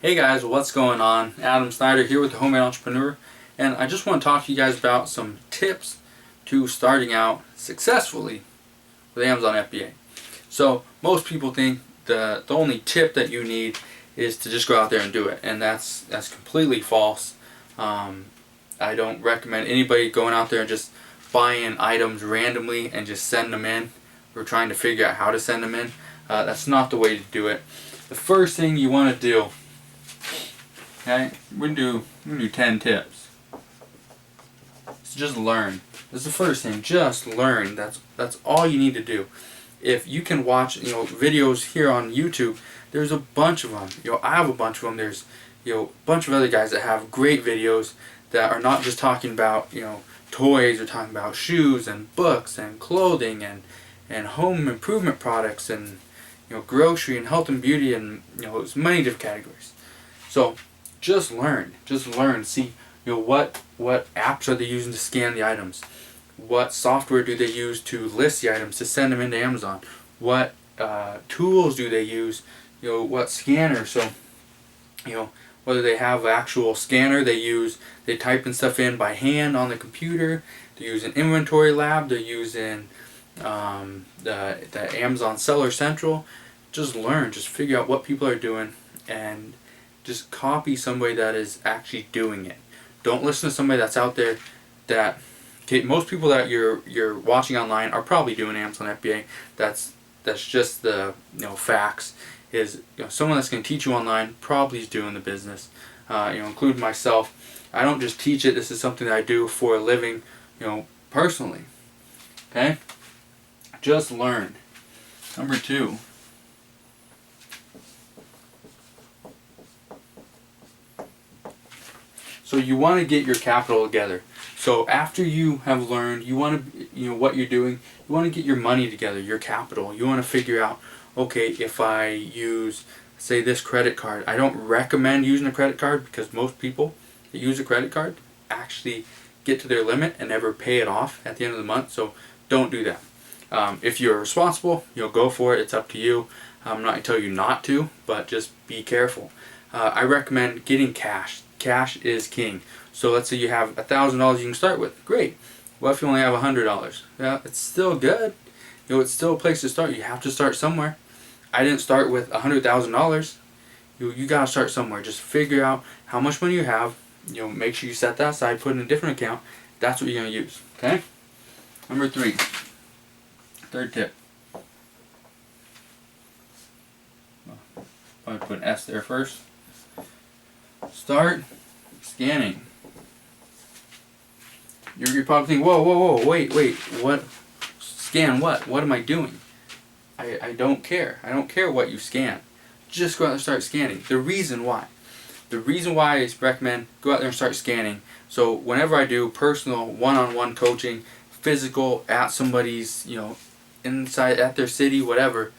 Hey guys, what's going on? Adam Snyder here with the Homemade Entrepreneur, and I just want to talk to you guys about some tips to starting out successfully with Amazon FBA. So most people think the only tip that you need is to just go out there and do it, and that's completely false. I don't recommend anybody going out there and just buying items randomly and just send them in. We're trying to figure out how to send them in. That's not the way to do it. The first thing you want to do, okay, we're gonna do 10 tips. So just learn. That's the first thing. Just learn. That's all you need to do. If you can watch, videos here on YouTube, there's a bunch of them. I have a bunch of them. There's, a bunch of other guys that have great videos that are not just talking about, toys. They're talking about shoes and books and clothing and home improvement products and, grocery and health and beauty and, there's many different categories. So just learn. See, what apps are they using to scan the items? What software do they use to list the items, to send them into Amazon? What tools do they use? What scanner? So, whether they have an actual scanner they type in stuff in by hand on the computer. They're using Inventory Lab. They're using the Amazon Seller Central. Just learn. Just figure out what people are doing and just copy somebody that is actually doing it. Don't listen to somebody that's out there that, most people that you're watching online are probably doing Amazon FBA. That's just the facts. Is someone that's going to teach you online probably is doing the business. Including myself. I don't just teach it. This is something that I do for a living. Personally. Okay. Just learn. Number 2. So you want to get your capital together. So after you have learned, you want to, what you're doing, you want to get your money together, your capital. You want to figure out, okay, if I use, say, this credit card, I don't recommend using a credit card because most people that use a credit card actually get to their limit and never pay it off at the end of the month. So don't do that. If you're responsible, go for it. It's up to you. I'm not going to tell you not to, but just be careful. I recommend getting cash. Cash is king. So let's say you have $1,000 you can start with. Great. Well, if you only have $100, yeah, it's still good. It's still a place to start. You have to start somewhere. I didn't start with $100,000. You gotta start somewhere. Just figure out how much money you have. Make sure you set that aside. Put it in a different account. That's what you're gonna use. Okay. Number 3. Third tip. Probably put an S there first. Start scanning. You're probably thinking, whoa, wait, what? Scan what? What am I doing? I don't care. I don't care what you scan. Just go out and start scanning. The reason why I recommend go out there and start scanning. So whenever I do personal one-on-one coaching, physical at somebody's, inside at their city, whatever,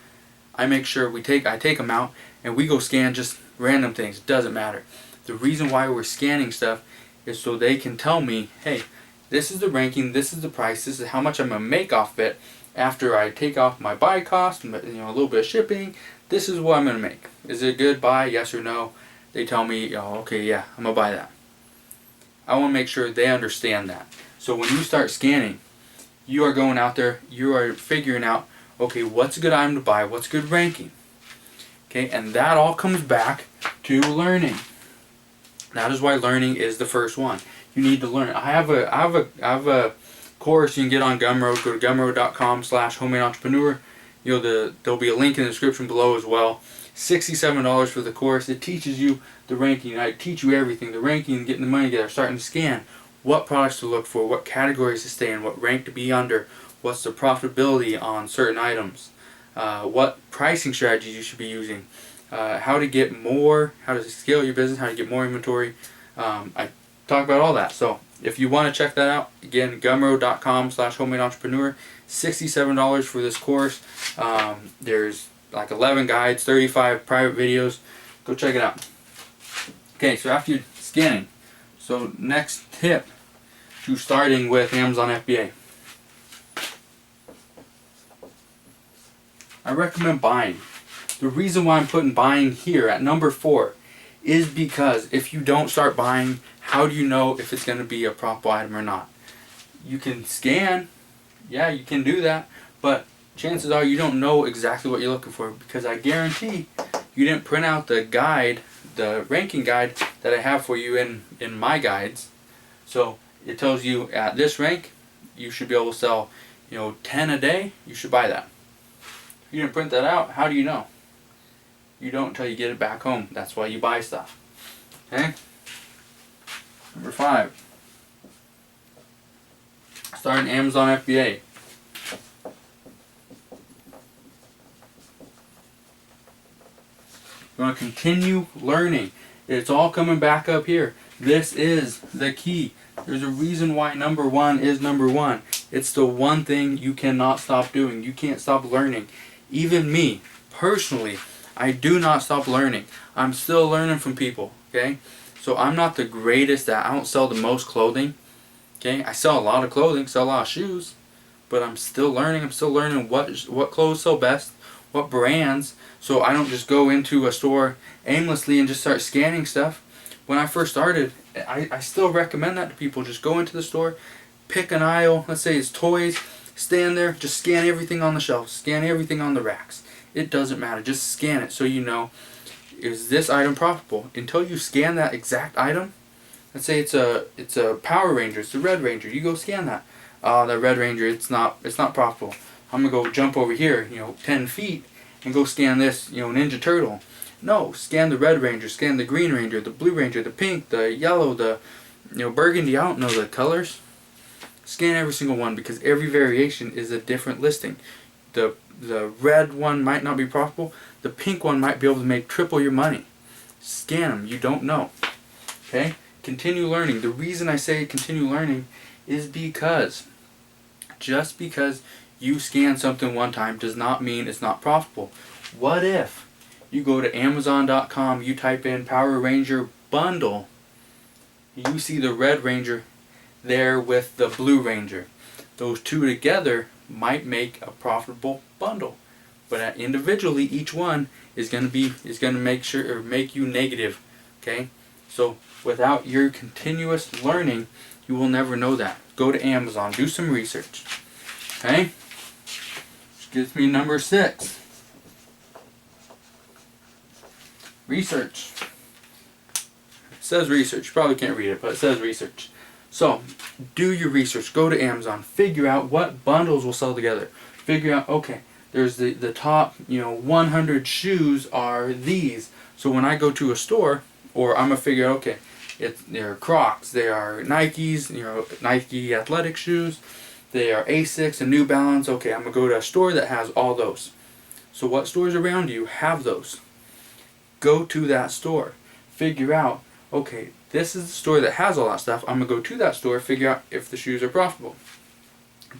I make sure I take them out and we go scan just random things. It doesn't matter. The reason why we're scanning stuff is so they can tell me, hey, this is the ranking, this is the price, this is how much I'm going to make off it after I take off my buy cost, a little bit of shipping. This is what I'm going to make. Is it a good buy, yes or no? They tell me, okay, yeah, I'm going to buy that. I want to make sure they understand that. So when you start scanning, you are going out there, you are figuring out, okay, what's a good item to buy, what's good ranking. Okay, and that all comes back to learning. That is why learning is the first one. You need to learn. I have a course you can get on Gumroad. Go to gumroad.com/homemade-entrepreneur. There'll be a link in the description below as well. $67 for the course. It teaches you the ranking. I teach you everything. The ranking, getting the money together, starting to scan, what products to look for, what categories to stay in, what rank to be under, what's the profitability on certain items, what pricing strategies you should be using. How to get more, how to scale your business, how to get more inventory. I talk about all that. So if you want to check that out, again, gumroad.com/homemade-entrepreneur. $67 for this course. There's like 11 guides, 35 private videos. Go check it out. Okay, so after you're scanning, so next tip to starting with Amazon FBA. I recommend buying. The reason why I'm putting buying here at number 4 is because if you don't start buying, how do you know if it's going to be a profitable item or not? You can scan, yeah, you can do that, but chances are you don't know exactly what you're looking for, because I guarantee you didn't print out the guide, the ranking guide that I have for you in my guides. So it tells you at this rank you should be able to sell 10 a day. You should buy that. If you didn't print that out, how do you know? You don't until you get it back home. That's why you buy stuff. Okay? Number 5. Start an Amazon FBA. You want to continue learning. It's all coming back up here. This is the key. There's a reason why number 1 is number 1. It's the one thing you cannot stop doing. You can't stop learning. Even me, personally, I do not stop learning. I'm still learning from people. Okay? So I'm not the greatest at, I don't sell the most clothing. Okay? I sell a lot of clothing, sell a lot of shoes. But I'm still learning. I'm still learning what clothes sell best, what brands. So I don't just go into a store aimlessly and just start scanning stuff. When I first started, I still recommend that to people. Just go into the store, pick an aisle, let's say it's toys, stand there, just scan everything on the shelves, scan everything on the racks. It doesn't matter, just scan it so you know, is this item profitable? Until you scan that exact item, let's say it's a Power Ranger, it's the Red Ranger, you go scan that. The Red Ranger, it's not profitable. I'm gonna go jump over here, 10 feet, and go scan this, Ninja Turtle. No, scan the Red Ranger, scan the Green Ranger, the Blue Ranger, the Pink, the Yellow, the Burgundy. I don't know the colors. Scan every single one, because every variation is a different listing. The red one might not be profitable. The pink one might be able to make triple your money. Scan them. You don't know. Okay? Continue learning. The reason I say continue learning is because just because you scan something one time does not mean it's not profitable. What if you go to Amazon.com, you type in Power Ranger bundle, you see the Red Ranger there with the Blue Ranger. Those two together might make a profitable bundle, but individually each one is going to make you negative. Okay, so without your continuous learning, you will never know that. Go to Amazon, do some research. Okay, which gives me number 6. Research. It says research. You probably can't read it, but it says research. So, do your research. Go to Amazon. Figure out what bundles will sell together. Figure out, okay, there's the top, 100 shoes are these. So when I go to a store, or I'm going to figure out, okay, they're Crocs, they are Nikes, Nike athletic shoes, they are Asics and New Balance. Okay, I'm going to go to a store that has all those. So what stores around you have those? Go to that store. Figure out, okay, this is the store that has all that stuff. I'm going to go to that store, figure out if the shoes are profitable.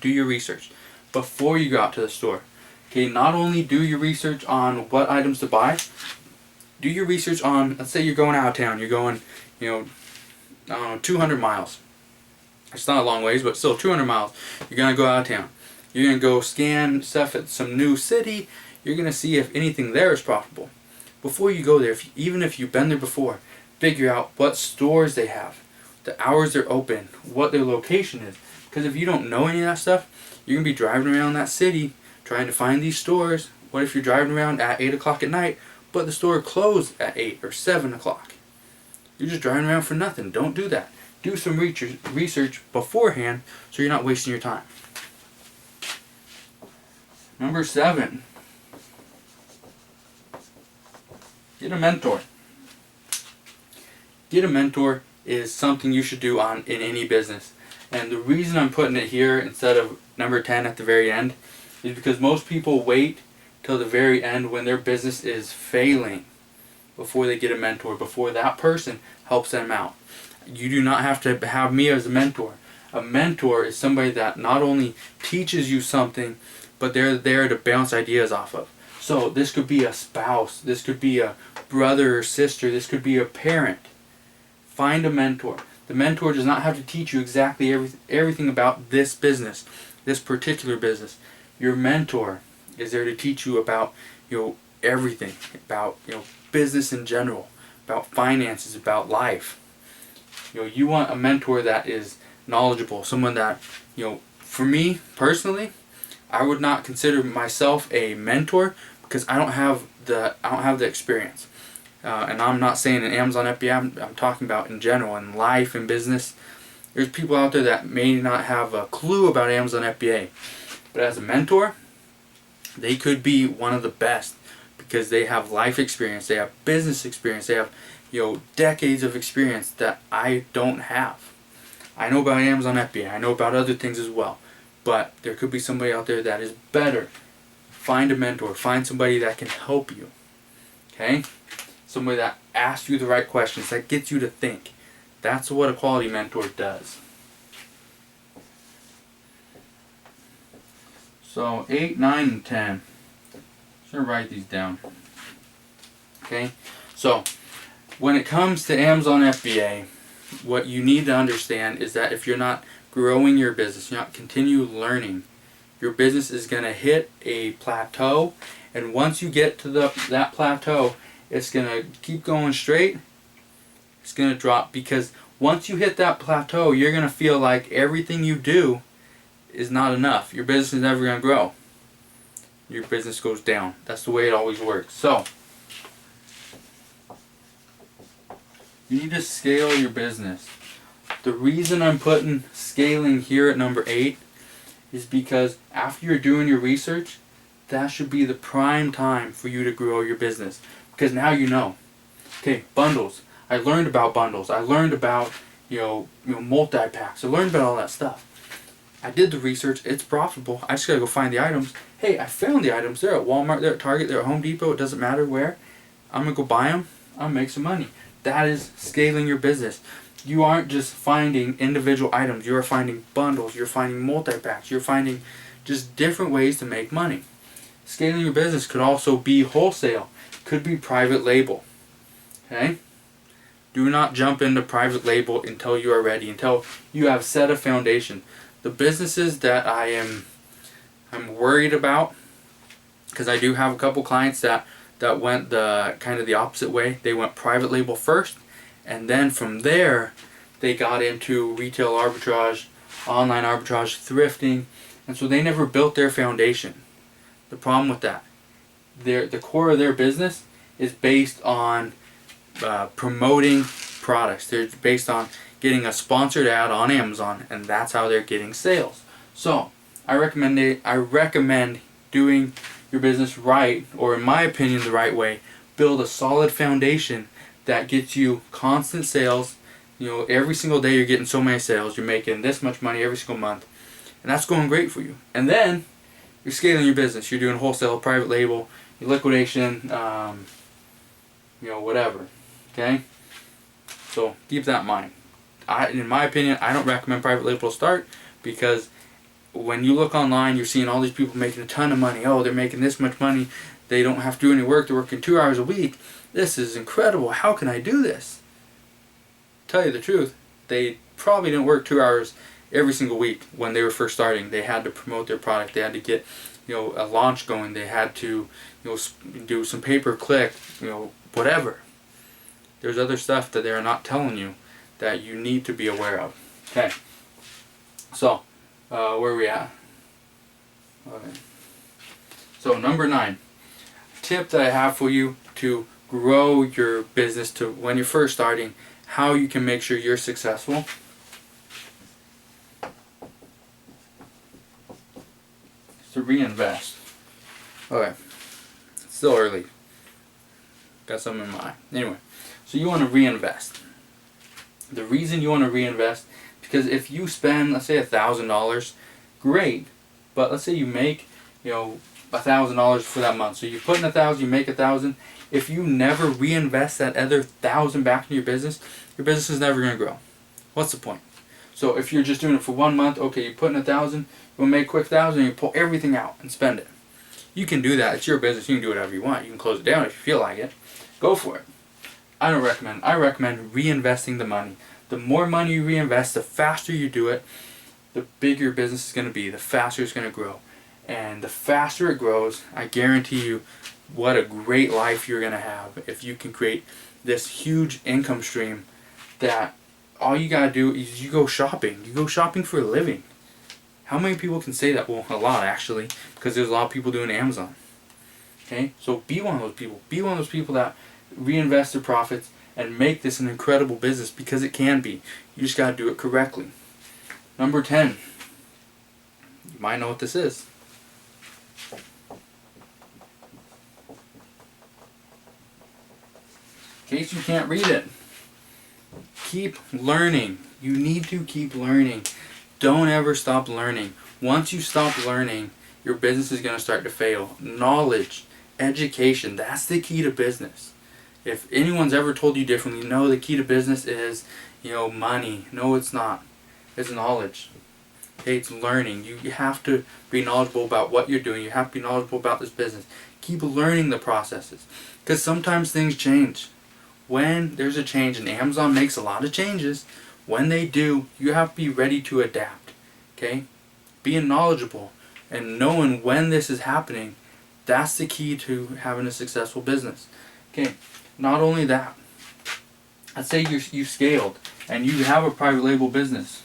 Do your research before you go out to the store. Okay, not only do your research on what items to buy, do your research on, let's say you're going out of town, you're going, 200 miles. It's not a long ways, but still 200 miles. You're going to go out of town. You're going to go scan stuff at some new city. You're going to see if anything there is profitable. Before you go there, even if you've been there before, figure out what stores they have, the hours they're open, what their location is. Because if you don't know any of that stuff, you're going to be driving around that city trying to find these stores. What if you're driving around at 8 o'clock at night, but the store closed at 8 or 7 o'clock? You're just driving around for nothing. Don't do that. Do some research beforehand so you're not wasting your time. Number 7. Get a mentor. Get a mentor is something you should do in any business. And the reason I'm putting it here instead of number 10 at the very end is because most people wait till the very end when their business is failing before they get a mentor, before that person helps them out. You do not have to have me as a mentor. A mentor is somebody that not only teaches you something, but they're there to bounce ideas off of. So this could be a spouse, this could be a brother or sister, this could be a parent. Find a mentor. The mentor does not have to teach you exactly everything about this business, this particular business. Your mentor is there to teach you about everything, about business in general. about finances, about life. You want a mentor that is knowledgeable, someone that, for me personally, I would not consider myself a mentor because I don't have the experience. And I'm not saying in Amazon FBA, I'm talking about in general, in life and business. There's people out there that may not have a clue about Amazon FBA. But as a mentor, they could be one of the best because they have life experience, they have business experience, they have decades of experience that I don't have. I know about Amazon FBA, I know about other things as well, but there could be somebody out there that is better. Find a mentor, find somebody that can help you. Okay? Somebody that asks you the right questions, that gets you to think. That's what a quality mentor does. So 8, 9, and 10. Just gonna write these down. Okay? So when it comes to Amazon FBA, what you need to understand is that if you're not growing your business, you're not continue learning, your business is gonna hit a plateau, and once you get to that plateau, it's gonna keep going straight. It's gonna drop because once you hit that plateau, you're gonna feel like everything you do is not enough. Your business is never gonna grow. Your business goes down. That's the way it always works. So you need to scale your business. The reason I'm putting scaling here at number 8 is because after you're doing your research, that should be the prime time for you to grow your business. Because now you know. Okay, bundles. I learned about bundles. I learned about multi-packs. I learned about all that stuff. I did the research. It's profitable. I just gotta go find the items. Hey, I found the items. They're at Walmart. They're at Target. They're at Home Depot. It doesn't matter where. I'm gonna go buy them. I'll make some money. That is scaling your business. You aren't just finding individual items. You are finding bundles. You're finding multi-packs. You're finding just different ways to make money. Scaling your business could also be wholesale. Could be private label. Okay? Do not jump into private label until you are ready, until you have set a foundation. The businesses that I'm worried about, because I do have a couple clients that went the kind of the opposite way. They went private label first, and then from there they got into retail arbitrage, online arbitrage, thrifting, and so they never built their foundation. The problem with that, the core of their business is based on promoting products. They're based on getting a sponsored ad on Amazon, and that's how they're getting sales. So I recommend doing your business right, or in my opinion the right way. Build a solid foundation that gets you constant sales. Every single day you're getting so many sales. You're making this much money every single month, and that's going great for you. And then you're scaling your business. You're doing wholesale, private label, your liquidation, whatever. Okay? So keep that in mind. In my opinion, I don't recommend private label to start, because when you look online, you're seeing all these people making a ton of money. Oh, they're making this much money. They don't have to do any work. They're working 2 hours a week. This is incredible. How can I do this? Tell you the truth, they probably didn't work 2 hours every single week when they were first starting. They had to promote their product. They had to get a launch going. They had to do some pay-per-click, whatever. There's other stuff that they're not telling you that you need to be aware of. Okay. So where are we at? Okay. So number 9, tip that I have for you to grow your business, to when you're first starting, how you can make sure you're successful. To reinvest. Okay. It's still early. Got something in mind. Anyway, so you want to reinvest. The reason you want to reinvest, because if you spend, let's say $1,000, great, but let's say you make, $1,000 for that month. So you put in 1,000, you make 1,000. If you never reinvest that other 1,000 back into your business is never going to grow. What's the point? So if you're just doing it for 1 month, okay, you put in 1,000, you'll make a quick 1,000, and you pull everything out and spend it. You can do that. It's your business. You can do whatever you want. You can close it down if you feel like it. Go for it. I recommend reinvesting the money. The more money you reinvest, the faster you do it, the bigger your business is going to be, the faster it's going to grow. And the faster it grows, I guarantee you what a great life you're going to have if you can create this huge income stream that all you gotta do is you go shopping. You go shopping for a living. How many people can say that? Well, a lot actually, because there's a lot of people doing Amazon. Okay, so be one of those people. Be one of those people that reinvest their profits and make this an incredible business, because it can be. You just gotta do it correctly. Number 10. You might know what this is. In case you can't read it, keep learning. You need to keep learning. Don't ever stop learning. Once you stop learning, your business is going to start to fail. Knowledge, education, that's the key to business. If anyone's ever told you differently, no, the key to business is, money. No, it's not. It's knowledge. Okay, it's learning. You have to be knowledgeable about what you're doing. You have to be knowledgeable about this business. Keep learning the processes, because sometimes things change. When there's a change, and Amazon makes a lot of changes, when they do, you have to be ready to adapt. Okay? Being knowledgeable and knowing when this is happening, that's the key to having a successful business. Okay, not only that, let's say you scaled and you have a private label business.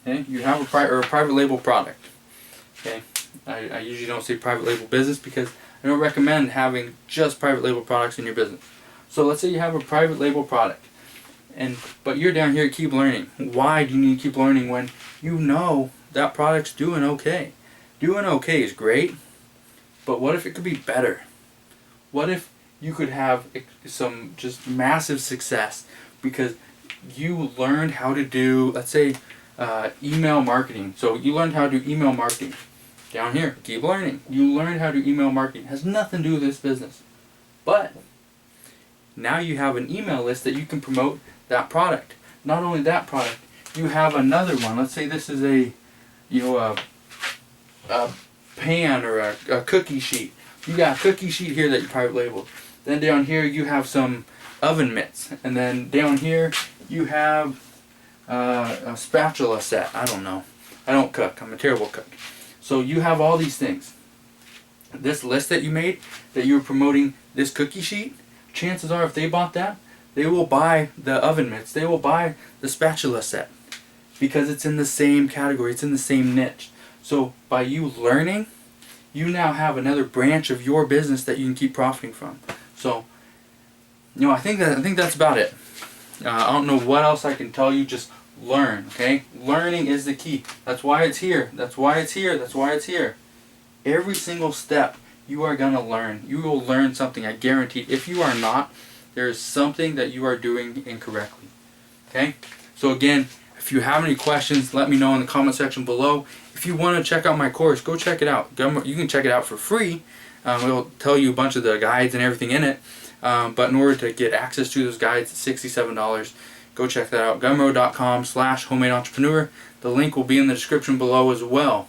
Okay, you have a private label product. Okay, I usually don't say private label business because I don't recommend having just private label products in your business. So let's say you have a private label product, but you're down here keep learning. Why do you need to keep learning when you know that product's doing okay? Doing okay is great, but what if it could be better? What if you could have some just massive success because you learned how to do, let's say, email marketing. So you learned how to do email marketing. Down here, keep learning. You learned how to do email marketing. It has nothing to do with this business. But now you have an email list that you can promote that product. Not only that product, you have another one. Let's say this is a pan or a cookie sheet. You got a cookie sheet here that you private labeled. Then down here you have some oven mitts, and then down here you have a spatula set. I don't know. I don't cook. I'm a terrible cook. So you have all these things. This list that you made, that you were promoting this cookie sheet, chances are if they bought that, they will buy the oven mitts. They will buy the spatula set because it's in the same category. It's in the same niche. So by you learning, you now have another branch of your business that you can keep profiting from. So, I think that's about it. I don't know what else I can tell you. Just learn, okay? Learning is the key. That's why it's here. That's why it's here. That's why it's here. Every single step you are going to learn. You will learn something, I guarantee. If you are not, there is something that you are doing incorrectly. Okay? So again, if you have any questions, let me know in the comment section below. If you want to check out my course, go check it out. You can check it out for free. It'll tell you a bunch of the guides and everything in it. But in order to get access to those guides, it's $67. Go check that out. Gumroad.com/homemade-entrepreneur. The link will be in the description below as well.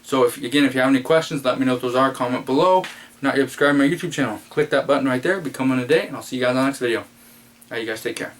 So if you have any questions, let me know what those are. Comment below. If not yet subscribed to my YouTube channel, click that button right there. Become one today, and I'll see you guys on the next video. All right, you guys take care.